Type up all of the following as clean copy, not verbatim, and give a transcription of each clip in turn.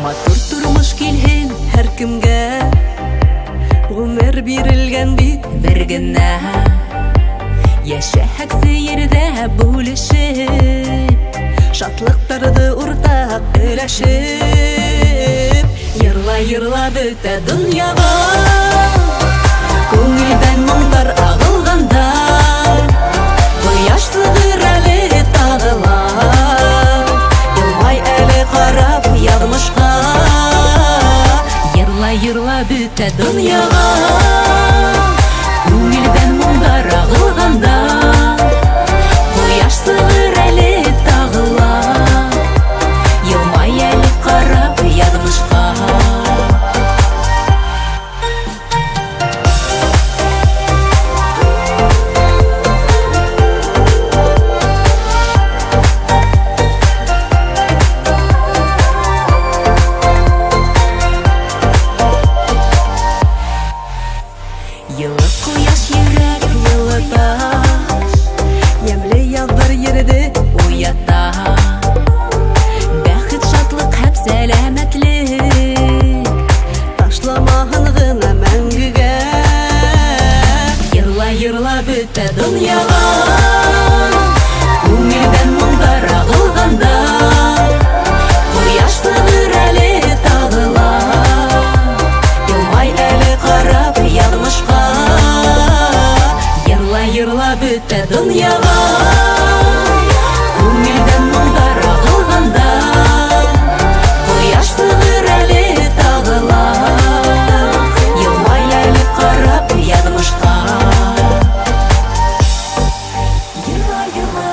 Матур турмыш килһен һәр кемгә, гомер бирелгән бит бер генә. Яшәһәк сәердә бүлешеп, шатлыктарды уртак өләшеп. Йырла-йырла бөтә дөньяга, күңелдән моңдар агылганда, кояш сыгыр әле тагыла, елмай әле карап язмышка. Йырла-йырла бөтә дөньяга, күңелдән моңдар агылганда, кояш сыгыр әле тагыла, елмай әле карап язмышка. Йылы кояш йөрәк йылыта, ямьле яздар йөрде уята. Бәхет, шатлык һәм сәламәтлек ташламаһын гына мәңгегә. Йырла-йырла бөтә дөньяга, күңелдән моңдар агылганда, кояш сыгыр әле тагыла, елмай әле карап язмышка. Йырла-йырла бөтә дөньяга, күңелдән моңдар агылганда, кояш сыгыр әле тагыла, елмай әле карап язмышка. Йырла-йырла,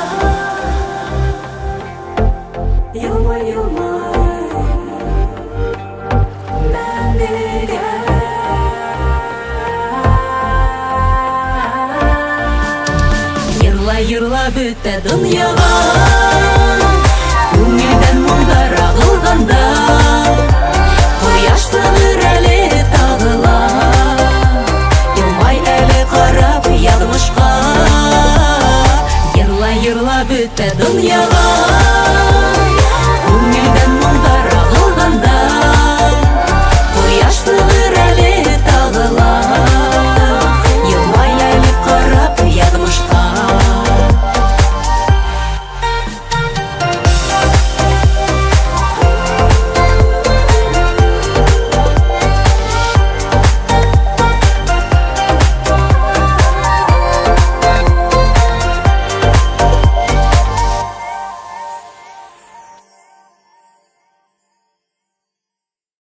елмай-елмай мәңгегә. Йырла-йырла бөтә дөньяга.